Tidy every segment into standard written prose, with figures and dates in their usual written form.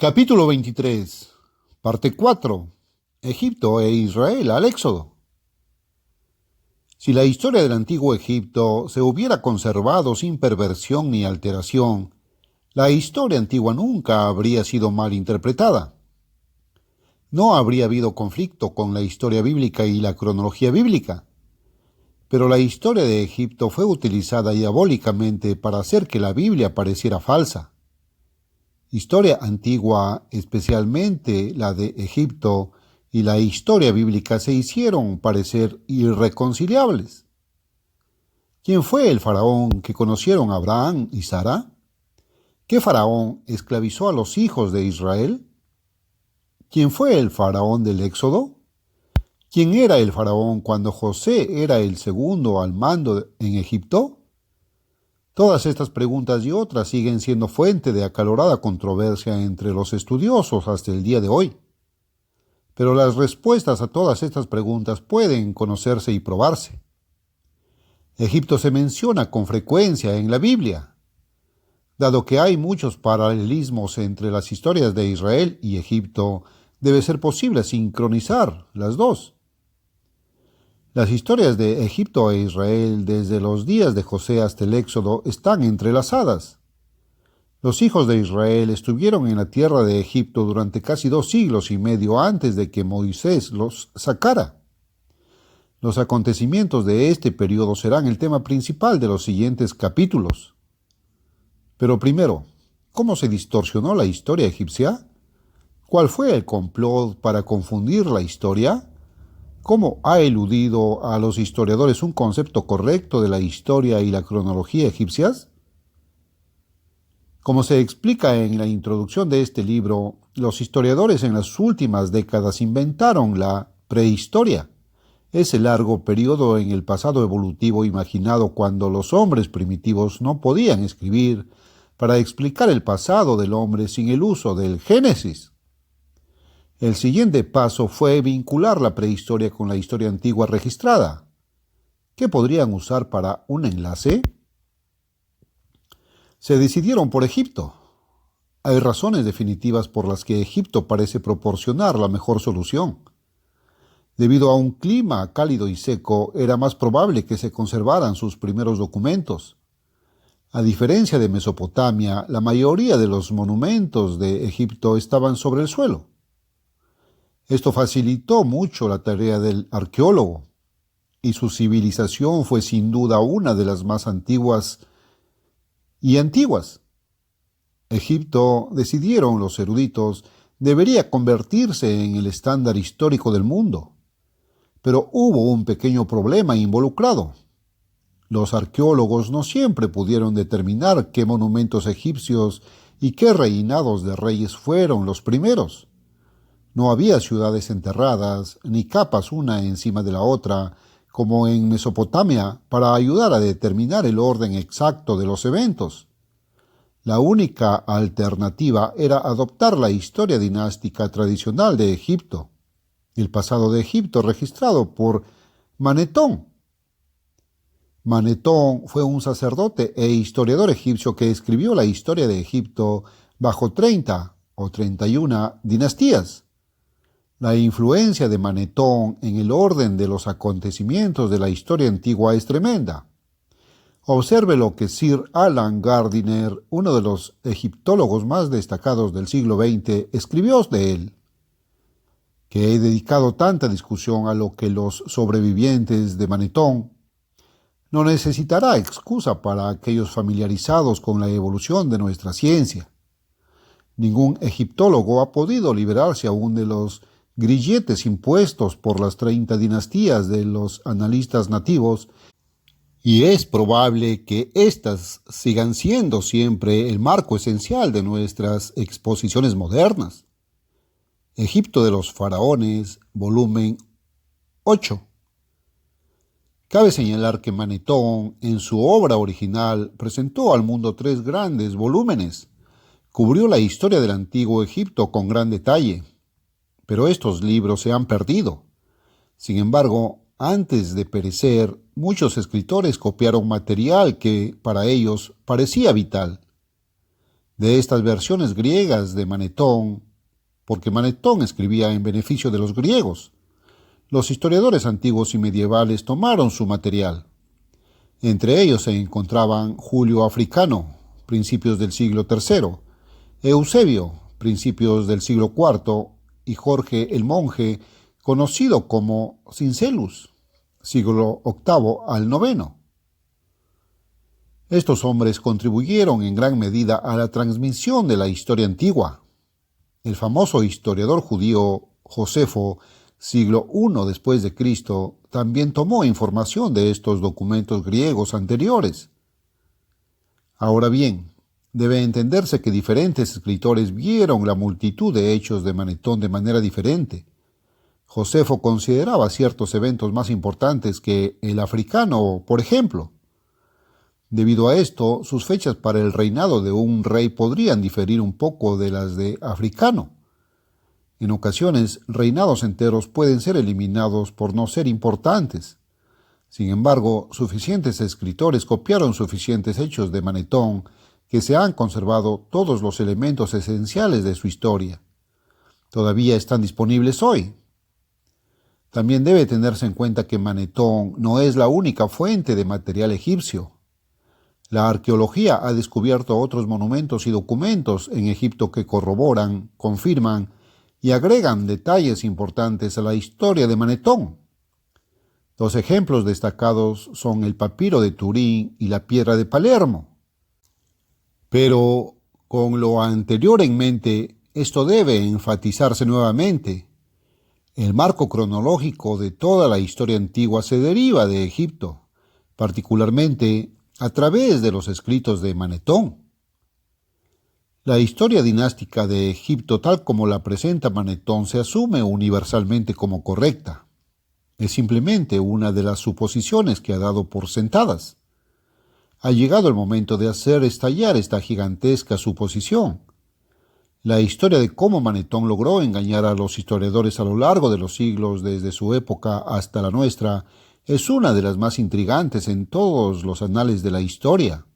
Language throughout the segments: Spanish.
Capítulo 23, parte 4. Egipto e Israel al Éxodo. Si la historia del antiguo Egipto se hubiera conservado sin perversión ni alteración, la historia antigua nunca habría sido mal interpretada. No habría habido conflicto con la historia bíblica y la cronología bíblica. Pero la historia de Egipto fue utilizada diabólicamente para hacer que la Biblia pareciera falsa. Historia antigua, especialmente la de Egipto, y la historia bíblica se hicieron parecer irreconciliables. ¿Quién fue el faraón que conocieron Abraham y Sara? ¿Qué faraón esclavizó a los hijos de Israel? ¿Quién fue el faraón del Éxodo? ¿Quién era el faraón cuando José era el segundo al mando en Egipto? Todas estas preguntas y otras siguen siendo fuente de acalorada controversia entre los estudiosos hasta el día de hoy. Pero las respuestas a todas estas preguntas pueden conocerse y probarse. Egipto se menciona con frecuencia en la Biblia. Dado que hay muchos paralelismos entre las historias de Israel y Egipto, debe ser posible sincronizar las dos. Las historias de Egipto e Israel desde los días de José hasta el Éxodo están entrelazadas. Los hijos de Israel estuvieron en la tierra de Egipto durante casi 2 siglos y medio antes de que Moisés los sacara. Los acontecimientos de este periodo serán el tema principal de los siguientes capítulos. Pero primero, ¿cómo se distorsionó la historia egipcia? ¿Cuál fue el complot para confundir la historia? ¿Cómo ha eludido a los historiadores un concepto correcto de la historia y la cronología egipcias? Como se explica en la introducción de este libro, los historiadores en las últimas décadas inventaron la prehistoria, ese largo periodo en el pasado evolutivo imaginado cuando los hombres primitivos no podían escribir para explicar el pasado del hombre sin el uso del Génesis. El siguiente paso fue vincular la prehistoria con la historia antigua registrada. ¿Qué podrían usar para un enlace? Se decidieron por Egipto. Hay razones definitivas por las que Egipto parece proporcionar la mejor solución. Debido a un clima cálido y seco, era más probable que se conservaran sus primeros documentos. A diferencia de Mesopotamia, la mayoría de los monumentos de Egipto estaban sobre el suelo. Esto facilitó mucho la tarea del arqueólogo, y su civilización fue sin duda una de las más antiguas. Egipto, decidieron los eruditos, debería convertirse en el estándar histórico del mundo. Pero hubo un pequeño problema involucrado. Los arqueólogos no siempre pudieron determinar qué monumentos egipcios y qué reinados de reyes fueron los primeros. No había ciudades enterradas, ni capas una encima de la otra, como en Mesopotamia, para ayudar a determinar el orden exacto de los eventos. La única alternativa era adoptar la historia dinástica tradicional de Egipto, el pasado de Egipto registrado por Manetón. Manetón fue un sacerdote e historiador egipcio que escribió la historia de Egipto bajo 30 o 31 dinastías. La influencia de Manetón en el orden de los acontecimientos de la historia antigua es tremenda. Observe lo que Sir Alan Gardiner, uno de los egiptólogos más destacados del siglo XX, escribió de él. Que he dedicado tanta discusión a lo que los sobrevivientes de Manetón no necesitará excusa para aquellos familiarizados con la evolución de nuestra ciencia. Ningún egiptólogo ha podido liberarse aún de los grilletes impuestos por las 30 dinastías de los analistas nativos, y es probable que éstas sigan siendo siempre el marco esencial de nuestras exposiciones modernas. Egipto de los faraones, volumen 8. Cabe señalar que Manetón, en su obra original, presentó al mundo 3 grandes volúmenes. Cubrió la historia del antiguo Egipto con gran detalle. Pero estos libros se han perdido. Sin embargo, antes de perecer, muchos escritores copiaron material que, para ellos, parecía vital. De estas versiones griegas de Manetón, porque Manetón escribía en beneficio de los griegos, los historiadores antiguos y medievales tomaron su material. Entre ellos se encontraban Julio Africano, principios del siglo III, Eusebio, principios del siglo IV, y Jorge el Monje, conocido como Cincelus, siglo VIII al IX. Estos hombres contribuyeron en gran medida a la transmisión de la historia antigua. El famoso historiador judío Josefo, siglo I después de Cristo, también tomó información de estos documentos griegos anteriores. Ahora bien, debe entenderse que diferentes escritores vieron la multitud de hechos de Manetón de manera diferente. Josefo consideraba ciertos eventos más importantes que el africano, por ejemplo. Debido a esto, sus fechas para el reinado de un rey podrían diferir un poco de las de Africano. En ocasiones, reinados enteros pueden ser eliminados por no ser importantes. Sin embargo, suficientes escritores copiaron suficientes hechos de Manetón que se han conservado todos los elementos esenciales de su historia. Todavía están disponibles hoy. También debe tenerse en cuenta que Manetón no es la única fuente de material egipcio. La arqueología ha descubierto otros monumentos y documentos en Egipto que corroboran, confirman y agregan detalles importantes a la historia de Manetón. Dos ejemplos destacados son el papiro de Turín y la piedra de Palermo. Pero con lo anterior en mente, esto debe enfatizarse nuevamente. El marco cronológico de toda la historia antigua se deriva de Egipto, particularmente a través de los escritos de Manetón. La historia dinástica de Egipto tal como la presenta Manetón se asume universalmente como correcta. Es simplemente una de las suposiciones que ha dado por sentadas. Ha llegado el momento de hacer estallar esta gigantesca suposición. La historia de cómo Manetón logró engañar a los historiadores a lo largo de los siglos desde su época hasta la nuestra es una de las más intrigantes en todos los anales de la historia.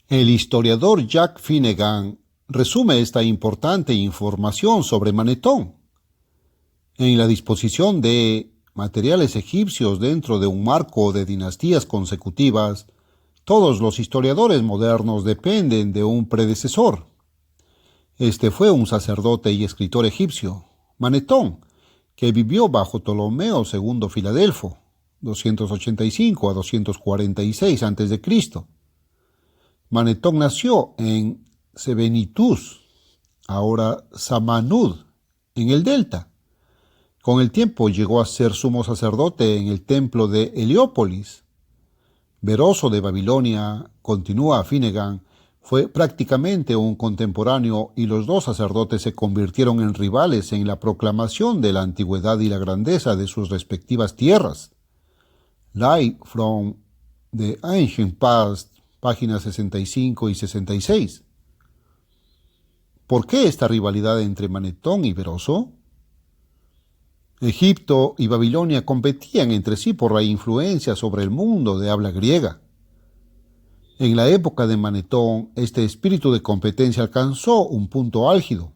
El historiador Jack Finnegan resume esta importante información sobre Manetón. En la disposición de materiales egipcios dentro de un marco de dinastías consecutivas, todos los historiadores modernos dependen de un predecesor. Este fue un sacerdote y escritor egipcio, Manetón, que vivió bajo Ptolomeo II Filadelfo, 285 a 246 a.C. Manetón nació en Sebennytus, ahora Samanud, en el Delta. Con el tiempo llegó a ser sumo sacerdote en el templo de Heliópolis. Beroso de Babilonia, continúa Finnegan, fue prácticamente un contemporáneo y los dos sacerdotes se convirtieron en rivales en la proclamación de la antigüedad y la grandeza de sus respectivas tierras. Light from the Ancient Past, páginas 65 y 66. ¿Por qué esta rivalidad entre Manetón y Beroso? Egipto y Babilonia competían entre sí por la influencia sobre el mundo de habla griega. En la época de Manetón, este espíritu de competencia alcanzó un punto álgido.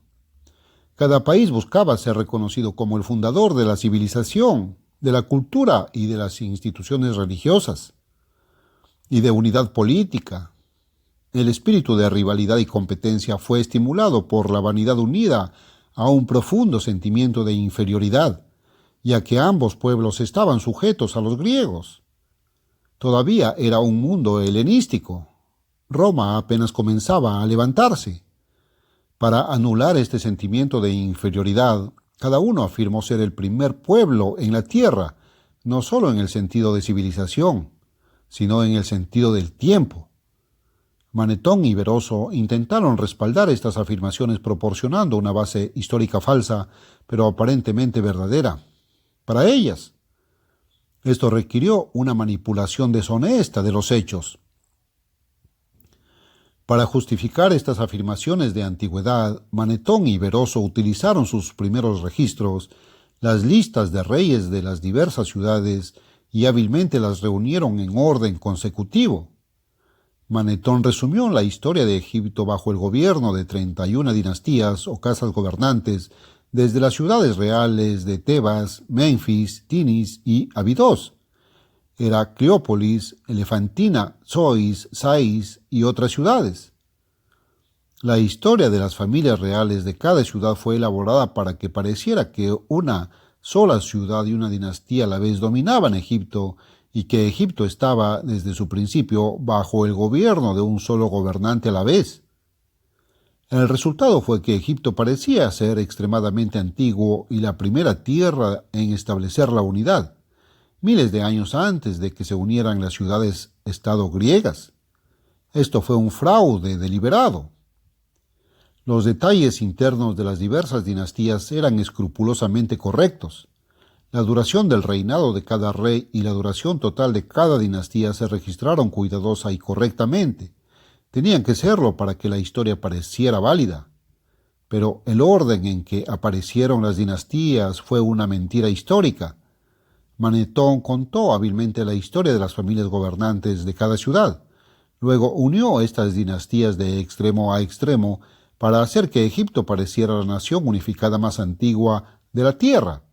Cada país buscaba ser reconocido como el fundador de la civilización, de la cultura y de las instituciones religiosas, y de unidad política. El espíritu de rivalidad y competencia fue estimulado por la vanidad unida a un profundo sentimiento de inferioridad, ya que ambos pueblos estaban sujetos a los griegos. Todavía era un mundo helenístico. Roma apenas comenzaba a levantarse. Para anular este sentimiento de inferioridad, cada uno afirmó ser el primer pueblo en la tierra, no solo en el sentido de civilización, sino en el sentido del tiempo. Manetón y Beroso intentaron respaldar estas afirmaciones proporcionando una base histórica falsa, pero aparentemente verdadera, para ellas. Esto requirió una manipulación deshonesta de los hechos. Para justificar estas afirmaciones de antigüedad, Manetón y Beroso utilizaron sus primeros registros, las listas de reyes de las diversas ciudades, y hábilmente las reunieron en orden consecutivo. Manetón resumió la historia de Egipto bajo el gobierno de 31 dinastías o casas gobernantes, desde las ciudades reales de Tebas, Menfis, Tinis y Abidos, Heracleópolis, Elefantina, Zois, Sais y otras ciudades. La historia de las familias reales de cada ciudad fue elaborada para que pareciera que una sola ciudad y una dinastía a la vez dominaban Egipto y que Egipto estaba desde su principio bajo el gobierno de un solo gobernante a la vez. El resultado fue que Egipto parecía ser extremadamente antiguo y la primera tierra en establecer la unidad, miles de años antes de que se unieran las ciudades-estado griegas. Esto fue un fraude deliberado. Los detalles internos de las diversas dinastías eran escrupulosamente correctos. La duración del reinado de cada rey y la duración total de cada dinastía se registraron cuidadosa y correctamente. Tenían que serlo para que la historia pareciera válida. Pero el orden en que aparecieron las dinastías fue una mentira histórica. Manetón contó hábilmente la historia de las familias gobernantes de cada ciudad. Luego unió estas dinastías de extremo a extremo para hacer que Egipto pareciera la nación unificada más antigua de la tierra.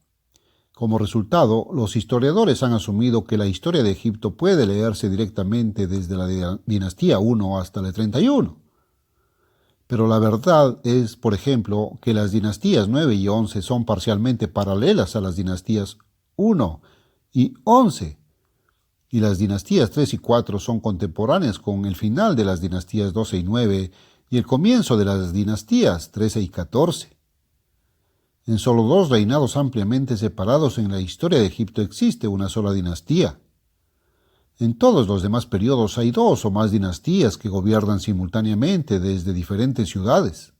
Como resultado, los historiadores han asumido que la historia de Egipto puede leerse directamente desde la dinastía 1 hasta la 31. Pero la verdad es, por ejemplo, que las dinastías 9 y 11 son parcialmente paralelas a las dinastías 1 y 11, y las dinastías 3 y 4 son contemporáneas con el final de las dinastías 12 y 9 y el comienzo de las dinastías 13 y 14. En solo dos reinados ampliamente separados en la historia de Egipto existe una sola dinastía. En todos los demás periodos hay dos o más dinastías que gobiernan simultáneamente desde diferentes ciudades.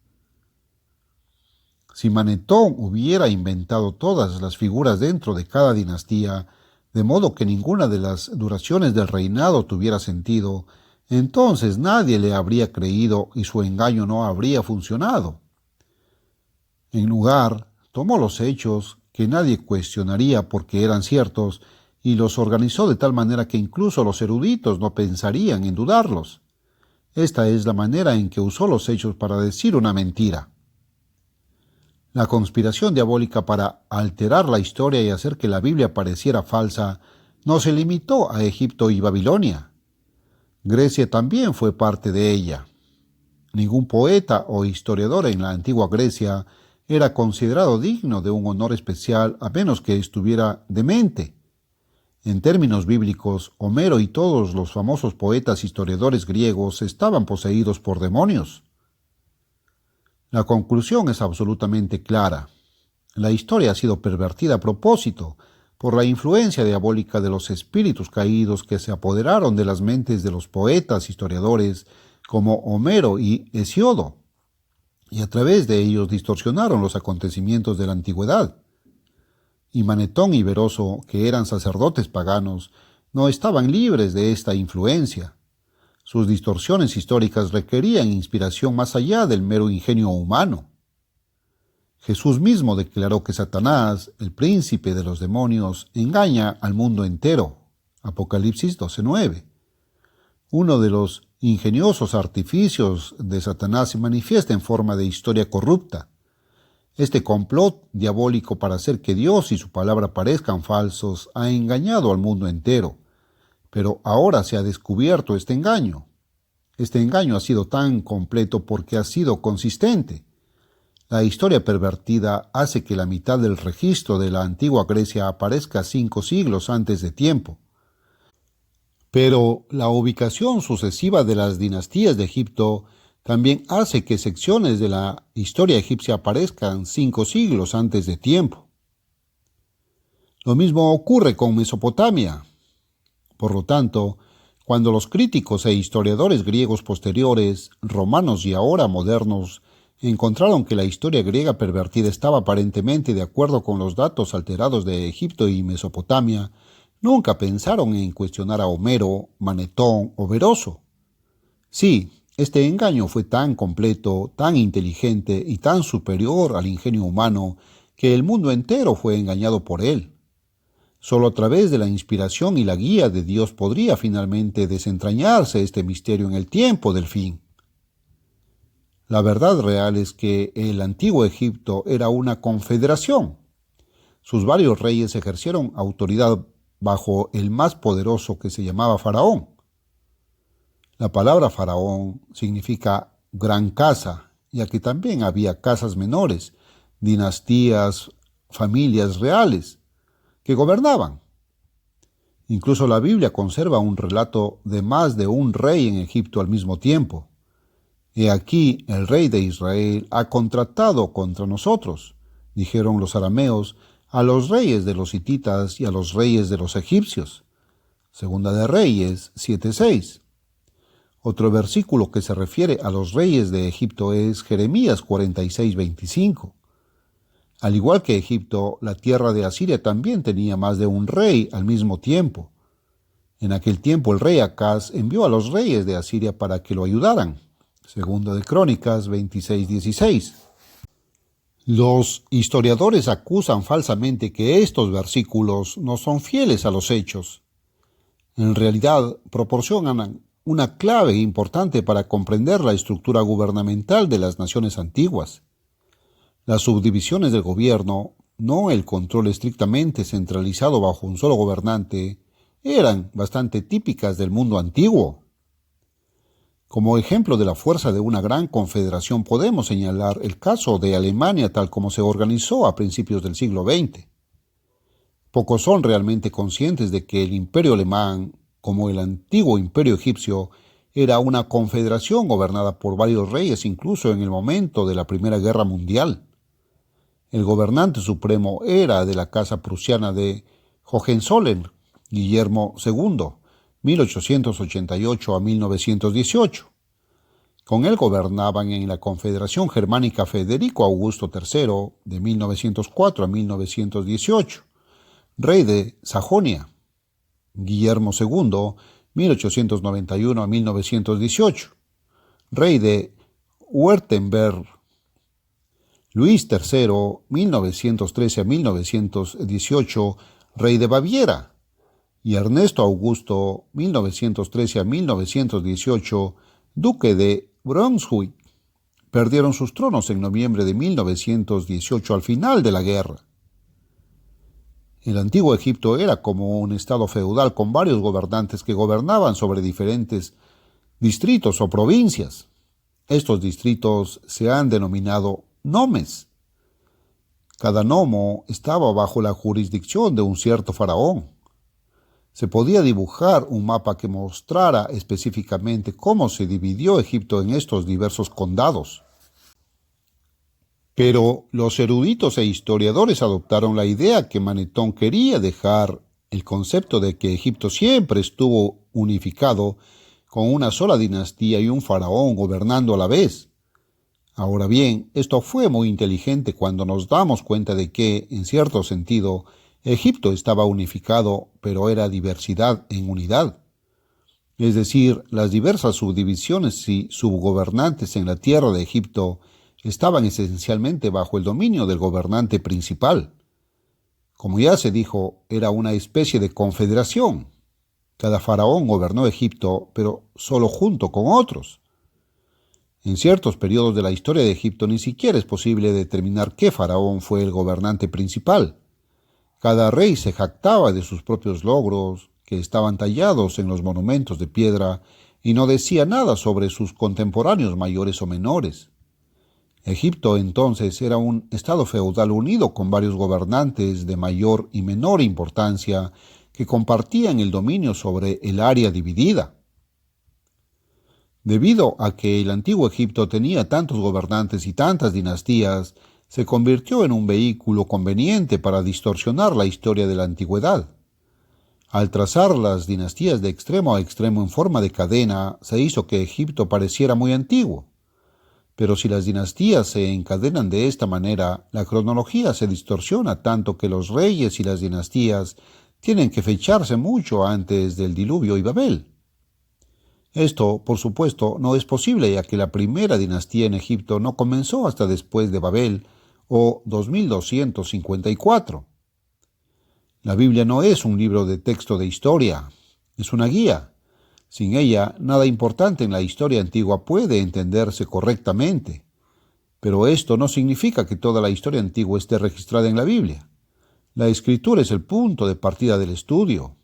Si Manetón hubiera inventado todas las figuras dentro de cada dinastía, de modo que ninguna de las duraciones del reinado tuviera sentido, entonces nadie le habría creído y su engaño no habría funcionado. En lugar, tomó los hechos que nadie cuestionaría porque eran ciertos y los organizó de tal manera que incluso los eruditos no pensarían en dudarlos. Esta es la manera en que usó los hechos para decir una mentira. La conspiración diabólica para alterar la historia y hacer que la Biblia pareciera falsa no se limitó a Egipto y Babilonia. Grecia también fue parte de ella. Ningún poeta o historiador en la antigua Grecia era considerado digno de un honor especial a menos que estuviera demente. En términos bíblicos, Homero y todos los famosos poetas historiadores griegos estaban poseídos por demonios. La conclusión es absolutamente clara. La historia ha sido pervertida a propósito por la influencia diabólica de los espíritus caídos que se apoderaron de las mentes de los poetas historiadores como Homero y Hesiodo, y a través de ellos distorsionaron los acontecimientos de la antigüedad. Y Manetón y Beroso, que eran sacerdotes paganos, no estaban libres de esta influencia. Sus distorsiones históricas requerían inspiración más allá del mero ingenio humano. Jesús mismo declaró que Satanás, el príncipe de los demonios, engaña al mundo entero. Apocalipsis 12:9. Uno de los ingeniosos artificios de Satanás se manifiesta en forma de historia corrupta. Este complot diabólico para hacer que Dios y su palabra parezcan falsos ha engañado al mundo entero. Pero ahora se ha descubierto este engaño. Este engaño ha sido tan completo porque ha sido consistente. La historia pervertida hace que la mitad del registro de la antigua Grecia aparezca 5 siglos antes de tiempo. Pero la ubicación sucesiva de las dinastías de Egipto también hace que secciones de la historia egipcia aparezcan 5 siglos antes de tiempo. Lo mismo ocurre con Mesopotamia. Por lo tanto, cuando los críticos e historiadores griegos posteriores, romanos y ahora modernos, encontraron que la historia griega pervertida estaba aparentemente de acuerdo con los datos alterados de Egipto y Mesopotamia, nunca pensaron en cuestionar a Homero, Manetón o Beroso. Sí, este engaño fue tan completo, tan inteligente y tan superior al ingenio humano que el mundo entero fue engañado por él. Solo a través de la inspiración y la guía de Dios podría finalmente desentrañarse este misterio en el tiempo del fin. La verdad real es que el antiguo Egipto era una confederación. Sus varios reyes ejercieron autoridad bajo el más poderoso, que se llamaba Faraón. La palabra Faraón significa gran casa, ya que también había casas menores, dinastías, familias reales que gobernaban. Incluso la Biblia conserva un relato de más de un rey en Egipto al mismo tiempo. He aquí, el rey de Israel ha contratado contra nosotros, dijeron los arameos, a los reyes de los hititas y a los reyes de los egipcios. Segunda de Reyes 7:6. Otro versículo que se refiere a los reyes de Egipto es Jeremías 46:25. Al igual que Egipto, la tierra de Asiria también tenía más de un rey al mismo tiempo. En aquel tiempo el rey Acaz envió a los reyes de Asiria para que lo ayudaran. Segunda de Crónicas 26:16. Los historiadores acusan falsamente que estos versículos no son fieles a los hechos. En realidad, proporcionan una clave importante para comprender la estructura gubernamental de las naciones antiguas. Las subdivisiones del gobierno, no el control estrictamente centralizado bajo un solo gobernante, eran bastante típicas del mundo antiguo. Como ejemplo de la fuerza de una gran confederación podemos señalar el caso de Alemania tal como se organizó a principios del siglo XX. Pocos son realmente conscientes de que el imperio alemán, como el antiguo imperio egipcio, era una confederación gobernada por varios reyes incluso en el momento de la Primera Guerra Mundial. El gobernante supremo era de la casa prusiana de Hohenzollern, Guillermo II, 1888 a 1918. Con él gobernaban en la Confederación Germánica Federico Augusto III, de 1904 a 1918, rey de Sajonia, Guillermo II, 1891 a 1918, rey de Württemberg, Luis III, 1913 a 1918, rey de Baviera, y Ernesto Augusto, 1913 a 1918, duque de Brunswick. Perdieron sus tronos en noviembre de 1918 al final de la guerra. El antiguo Egipto era como un estado feudal con varios gobernantes que gobernaban sobre diferentes distritos o provincias. Estos distritos se han denominado nomes. Cada nomo estaba bajo la jurisdicción de un cierto faraón. Se podía dibujar un mapa que mostrara específicamente cómo se dividió Egipto en estos diversos condados. Pero los eruditos e historiadores adoptaron la idea que Manetón quería dejar, el concepto de que Egipto siempre estuvo unificado con una sola dinastía y un faraón gobernando a la vez. Ahora bien, esto fue muy inteligente cuando nos damos cuenta de que, en cierto sentido, Egipto estaba unificado, pero era diversidad en unidad. Es decir, las diversas subdivisiones y subgobernantes en la tierra de Egipto estaban esencialmente bajo el dominio del gobernante principal. Como ya se dijo, era una especie de confederación. Cada faraón gobernó Egipto, pero solo junto con otros. En ciertos periodos de la historia de Egipto ni siquiera es posible determinar qué faraón fue el gobernante principal. Cada rey se jactaba de sus propios logros, que estaban tallados en los monumentos de piedra, y no decía nada sobre sus contemporáneos mayores o menores. Egipto entonces era un estado feudal unido con varios gobernantes de mayor y menor importancia que compartían el dominio sobre el área dividida. Debido a que el antiguo Egipto tenía tantos gobernantes y tantas dinastías, se convirtió en un vehículo conveniente para distorsionar la historia de la antigüedad. Al trazar las dinastías de extremo a extremo en forma de cadena, se hizo que Egipto pareciera muy antiguo. Pero si las dinastías se encadenan de esta manera, la cronología se distorsiona tanto que los reyes y las dinastías tienen que fecharse mucho antes del diluvio y Babel. Esto, por supuesto, no es posible, ya que la primera dinastía en Egipto no comenzó hasta después de Babel, o 2254. La Biblia no es un libro de texto de historia, es una guía. Sin ella, nada importante en la historia antigua puede entenderse correctamente. Pero esto no significa que toda la historia antigua esté registrada en la Biblia. La escritura es el punto de partida del estudio.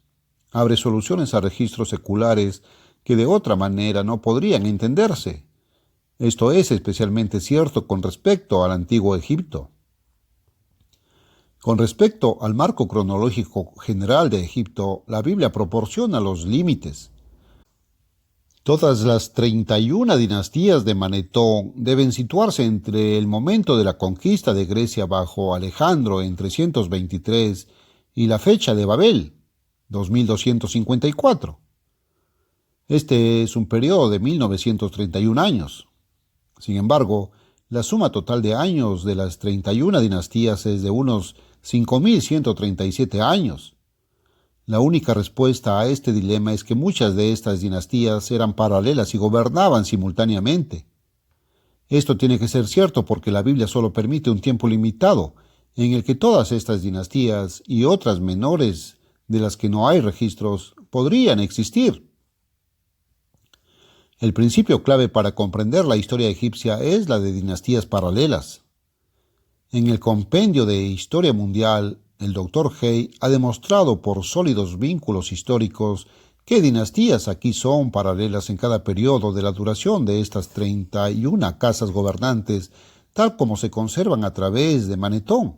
Abre soluciones a registros seculares que de otra manera no podrían entenderse. Esto es especialmente cierto con respecto al antiguo Egipto. Con respecto al marco cronológico general de Egipto, la Biblia proporciona los límites. Todas las 31 dinastías de Manetón deben situarse entre el momento de la conquista de Grecia bajo Alejandro en 323 y la fecha de Babel, 2254. Este es un periodo de 1931 años. Sin embargo, la suma total de años de las 31 dinastías es de unos 5.137 años. La única respuesta a este dilema es que muchas de estas dinastías eran paralelas y gobernaban simultáneamente. Esto tiene que ser cierto porque la Biblia solo permite un tiempo limitado en el que todas estas dinastías y otras menores de las que no hay registros podrían existir. El principio clave para comprender la historia egipcia es la de dinastías paralelas. En el Compendio de Historia Mundial, el Dr. Hay ha demostrado por sólidos vínculos históricos qué dinastías aquí son paralelas en cada periodo de la duración de estas 31 casas gobernantes, tal como se conservan a través de Manetón.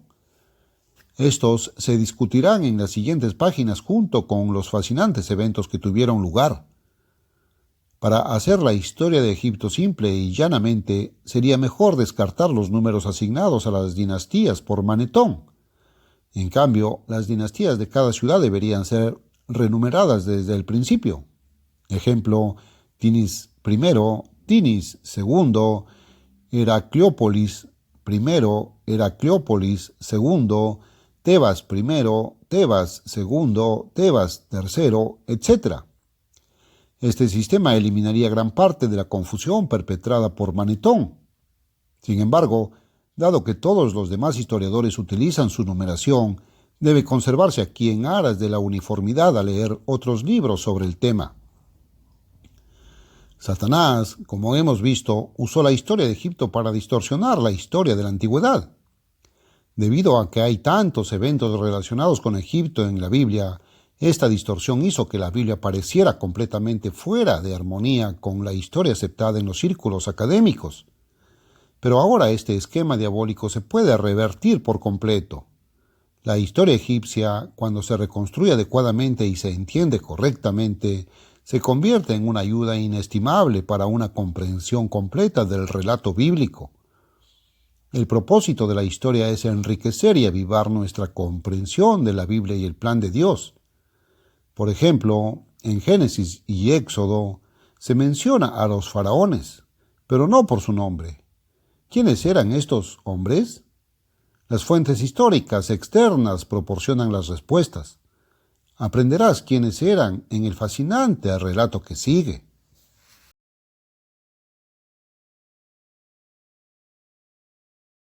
Estos se discutirán en las siguientes páginas junto con los fascinantes eventos que tuvieron lugar. Para hacer la historia de Egipto simple y llanamente, sería mejor descartar los números asignados a las dinastías por Manetón. En cambio, las dinastías de cada ciudad deberían ser renumeradas desde el principio. Ejemplo, Tinis I, Tinis II, Heracleópolis I, Heracleópolis II, Tebas I, Tebas II, Tebas III, etc. Este sistema eliminaría gran parte de la confusión perpetrada por Manetón. Sin embargo, dado que todos los demás historiadores utilizan su numeración, debe conservarse aquí en aras de la uniformidad al leer otros libros sobre el tema. Satanás, como hemos visto, usó la historia de Egipto para distorsionar la historia de la antigüedad. Debido a que hay tantos eventos relacionados con Egipto en la Biblia, esta distorsión hizo que la Biblia pareciera completamente fuera de armonía con la historia aceptada en los círculos académicos. Pero ahora este esquema diabólico se puede revertir por completo. La historia egipcia, cuando se reconstruye adecuadamente y se entiende correctamente, se convierte en una ayuda inestimable para una comprensión completa del relato bíblico. El propósito de la historia es enriquecer y avivar nuestra comprensión de la Biblia y el plan de Dios. Por ejemplo, en Génesis y Éxodo se menciona a los faraones, pero no por su nombre. ¿Quiénes eran estos hombres? Las fuentes históricas externas proporcionan las respuestas. Aprenderás quiénes eran en el fascinante relato que sigue.